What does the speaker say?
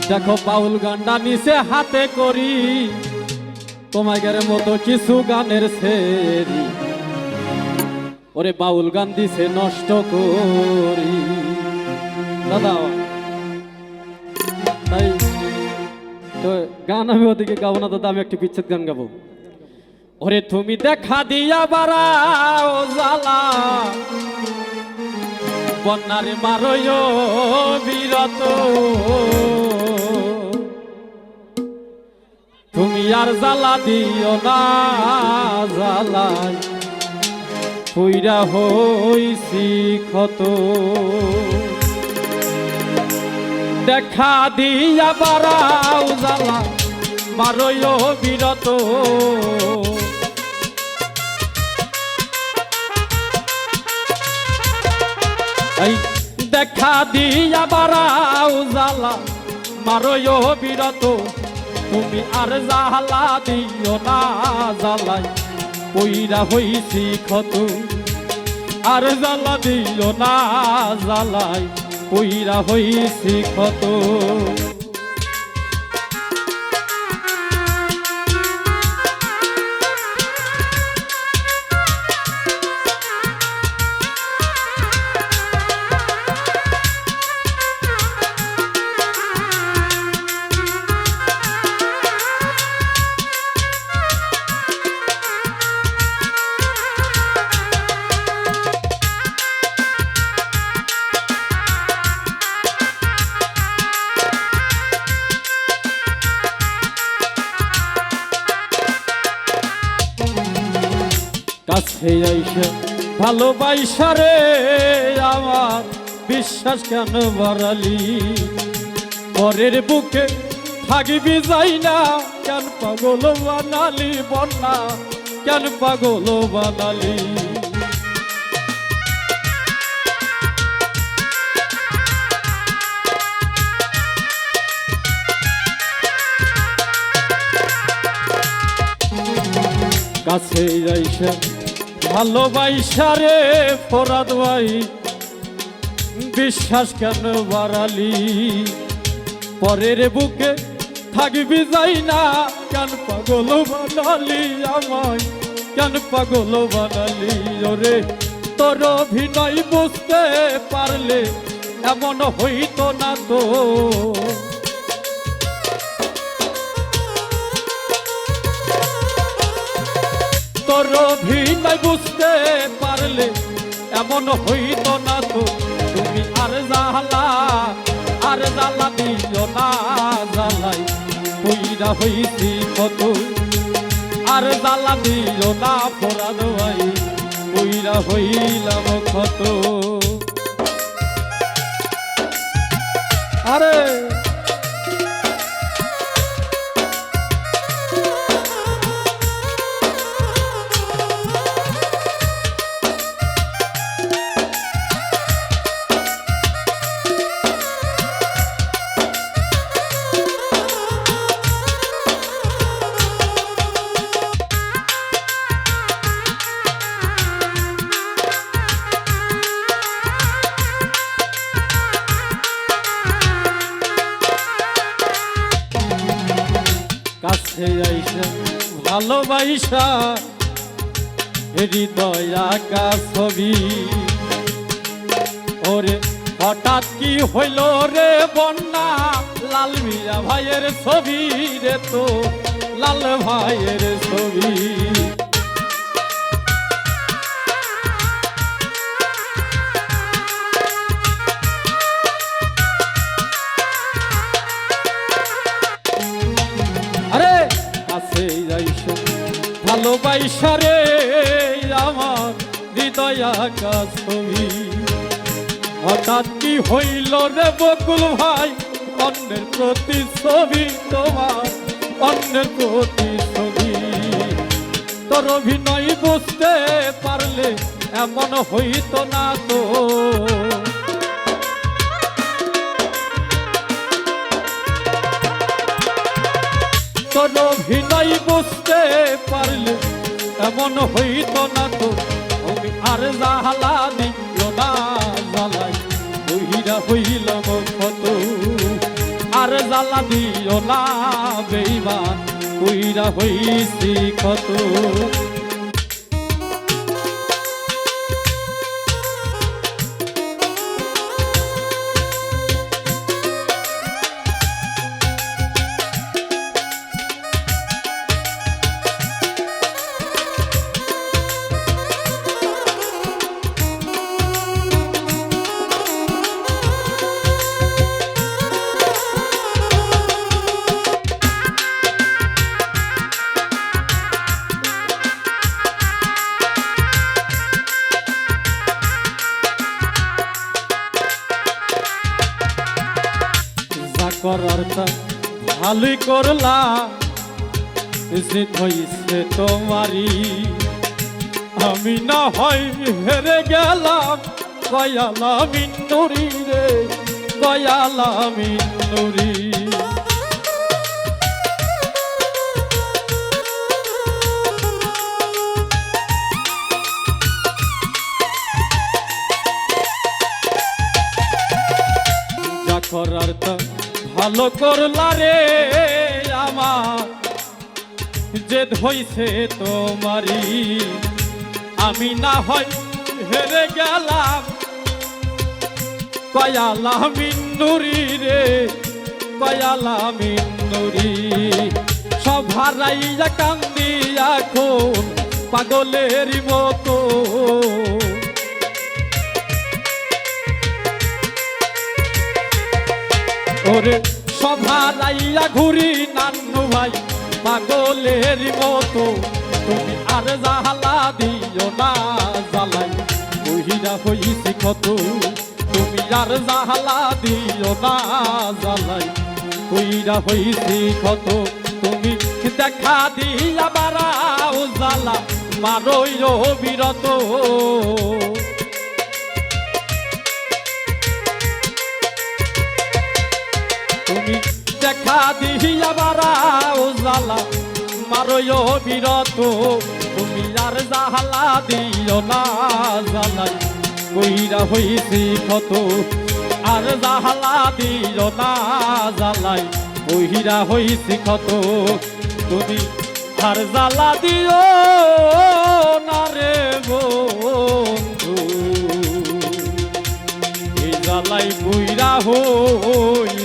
দেখো বাউল গানটা নিচে হাতে করি তোমাদের মতো কিছু গানের সেরি ওরে বাউল গান দিছে নষ্ট করি দাদা তাই তো গান আমি ওদিকে গাবো না দাদা আমি একটি বিচ্ছেদ গান গাবো ওরে তুমি দেখা দিয়া বাড়াও জ্বালা বন্যারে মারয় বিরত তুমি আর জ্বালা দিও না জ্বালাই পুইরা হইছি ক্ষত দেখা দিয়া বাড়াও জ্বালা মারয় বিরত দেখা দিয়া বাড়াও জ্বালা মারয় বিরত তুমি আর জ্বালা দিও না জ্বালাই পইরা হইছি ক্ষত আর জ্বালা দিও না জ্বালাই পইরা হইছি ক্ষত কাছে আইসা ভালোবাসা রে আমার বিশ্বাস কেন বাড়ালি পরের বুকে থাকিবি যাই না কেন পাগল বানালি বন্যা কেন পাগল বানালি কাছে আইসা ভালোবাসা রে ফরাদ ভাই বিশ্বাস কেন বাড়ালি পরের বুকে থাকবি যাই না কেন পাগল বানালি আমায় কেন পাগল বানালি ওরে তোর অভিনয় বুঝতে পারলে এমন হইতো না তো তোর অভিনয় বুঝতে পারলে এমন হইতো না তো তুমি আর জ্বালা দিও না জ্বালাই পইরা হইছি কত আর জ্বালা দিও না ফরাদ ভাই পইরা হইলাম কত আরে কাছে আইসা ভালোবাসা হৃদয় আঁকা ছবি ওরে হঠাৎ কি হইল রে বন্যা লাল মিয়া ভাইয়ের ছবি রে তো লাল ভাইয়ের ছবি ভালোবাসা রে আমার হৃদয় আঁকা ছবি হঠাৎ কি হইল রে বকুল ভাই অন্যের প্রতি ছবি তোমার অন্যের প্রতি ছবি তোর অভিনয় বুঝতে পারলে এমন হইতো না তো তোর অভিনয় বুঝতে পারলে এমন হইতো না তো আমি আর জ্বালা দিও না জ্বালাই বহিরা হইল দিও না বেঈমান কইরা হইছি কত করার তা ভালোই করলা যে হইছে তোমারি আমি না হয় হেরে গেলাম কয়ালা মিন্নুরি রে কয়ালা মিন্নুরি যা করার তা ভালো করলা রে আমার যে হইছে তোমারি আমি না হয় হেরে গেলাম কয়ালা মিন্নুরি রে কয়ালা মিন্নুরি সব হারাইয়া কান্দি এখন পাগলের মতো ওরে সভারাইয়া ঘুরি নান্নু ভাই পাগলের মতো তুমি আর জাহালা দিও না জ্বালাই বহিরা হইছি কত তুমি আর জাহালা দিও না জ্বালাই বহিরা হইছি কত তুমি দেখা দিয়া বারাও জ্বালা মারই বিরত তুমি দেখা দিয়া বারাও জ্বালা মারয় বিরত তুমি আর জাহালা দিও না জ্বালাই কইরা হইছি কত আর জাহালা দিও না জ্বালাই কইরা হইছি কত তুমি আর জ্বালা দিও না রে বন্ধু এই জ্বালাই কইরা হই